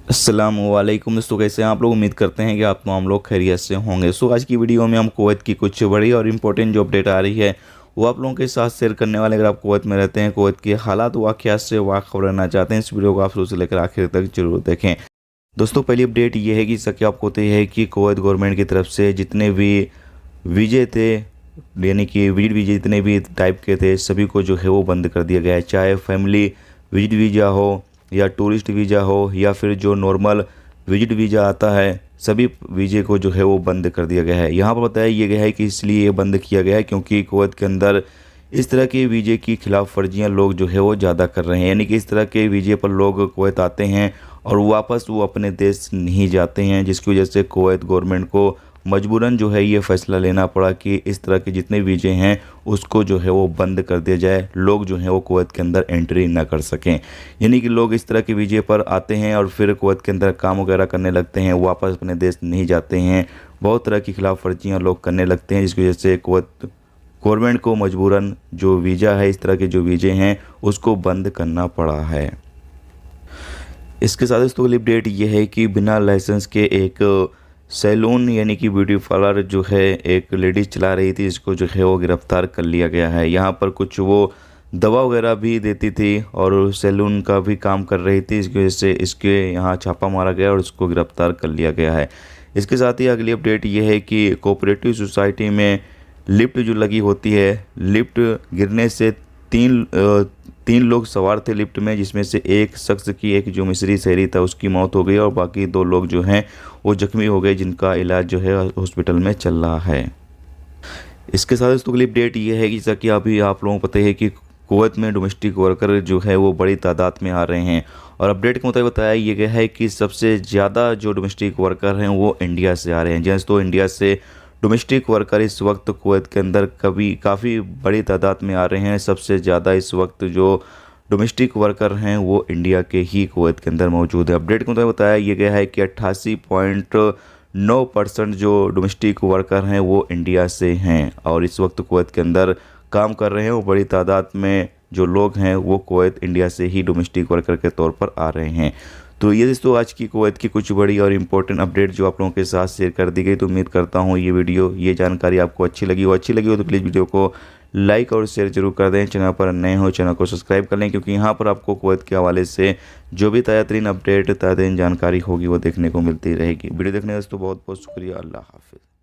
अस्सलाम वालेकुम दोस्तों, कैसे हैं आप लोग। उम्मीद करते हैं कि आप लोग खैरियत से होंगे। आज की वीडियो में हम कुवैत की कुछ बड़ी और इम्पोर्टेंट जो अपडेट आ रही है वो आप लोगों के साथ शेयर करने वाले। अगर आप कुवैत में रहते हैं, कुवैत के हालात वाक़यात से वाखबर रहना चाहते हैं, इस वीडियो को आप शुरू से लेकर आखिर तक जरूर देखें। दोस्तों, पहली अपडेट ये है कि इसका क्या आपको पता है कि कुवैत गवर्नमेंट की तरफ से जितने भी वीजे थे, यानी कि विजिट वीजे जितने भी टाइप के थे, सभी को जो है वो बंद कर दिया गया है। चाहे फैमिली विजिट वीज़ा हो या टूरिस्ट वीज़ा हो या फिर जो नॉर्मल विजिट वीज़ा आता है, सभी वीज़े को जो है वो बंद कर दिया गया है। यहाँ पर बताया ये गया है कि इसलिए ये बंद किया गया है क्योंकि कुवैत के अंदर इस तरह के वीज़े की खिलाफ वर्जियाँ लोग जो है वो ज़्यादा कर रहे हैं। यानी कि इस तरह के वीज़े पर लोग कुवैत आते हैं और वापस वो अपने देश नहीं जाते हैं, जिसकी वजह से कुवैत गवर्नमेंट को मजबूरन जो है ये फ़ैसला लेना पड़ा कि इस तरह के जितने वीज़े हैं उसको जो है वो बंद कर दिया जाए, लोग जो हैं वो कुवैत के अंदर एंट्री ना कर सकें। यानी कि लोग इस तरह के वीज़े पर आते हैं और फिर कुवैत के अंदर काम वगैरह करने लगते हैं, वापस अपने देश नहीं जाते हैं। बहुत तरह की खिलाफ वर्जियाँ लोग करने लगते हैं, जिसकी वजह से कुवैत गवर्नमेंट को मजबूरन जो वीज़ा है, इस तरह के जो वीज़े हैं उसको बंद करना पड़ा है। इसके साथ दोस्तों अगली अपडेट ये है कि बिना लाइसेंस के एक सैलून यानी कि ब्यूटी पार्लर जो है एक लेडीज़ चला रही थी, इसको जो है वो गिरफ़्तार कर लिया गया है। यहाँ पर कुछ वो दवा वगैरह भी देती थी और सैलून का भी काम कर रही थी, इसकी वजह से इसके यहाँ छापा मारा गया और उसको गिरफ़्तार कर लिया गया है। इसके साथ ही अगली अपडेट ये है कि कोऑपरेटिव सोसाइटी में लिफ्ट जो लगी होती है, लिफ्ट गिरने से तीन लोग सवार थे लिफ्ट में, जिसमें से एक शख्स की, एक जो मिस्री शहरी था, उसकी मौत हो गई और बाकी 2 लोग जो हैं वो जख्मी हो गए, जिनका इलाज जो है हॉस्पिटल में चल रहा है। इसके साथ दोस्तों अगली अपडेट ये है कि जैसा कि अभी आप लोगों को पता है कि कुवैत में डोमेस्टिक वर्कर जो है वो बड़ी तादाद में आ रहे हैं और अपडेट के मुताबिक बताया ये गया है कि सबसे ज़्यादा जो डोमेस्टिक वर्कर हैं वो इंडिया से आ रहे हैं। जैसे तो इंडिया से डोमेस्टिक वर्कर इस वक्त कुवैत के अंदर काफ़ी बड़ी तादाद में आ रहे हैं। सबसे ज़्यादा इस वक्त जो डोमेस्टिक वर्कर हैं वो इंडिया के ही कुवैत के अंदर मौजूद है। अपडेट के मुताबिक बताया ये गया है कि 88.9% जो डोमेस्टिक वर्कर हैं वो इंडिया से हैं और इस वक्त कुवैत के अंदर काम कर रहे हैं। वो बड़ी तादाद में जो लोग हैं वो कुवैत इंडिया से ही डोमेस्टिक वर्कर के तौर पर आ रहे हैं। तो ये दोस्तों आज की कुवैत की कुछ बड़ी और इम्पोर्टेंट अपडेट जो आप लोगों के साथ शेयर कर दी गई। तो उम्मीद करता हूँ ये जानकारी आपको अच्छी लगी हो तो प्लीज़ वीडियो को लाइक और शेयर जरूर कर दें। चैनल पर नए हो चैनल को सब्सक्राइब कर लें, क्योंकि यहाँ पर आपको कुवैत के हवाले से जो भी ताज़ा तरीन अपडेट, ताज़ा तरीन जानकारी होगी वो देखने को मिलती रहेगी। वीडियो देखने का दोस्तों बहुत बहुत शुक्रिया। अल्लाह हाफिज़।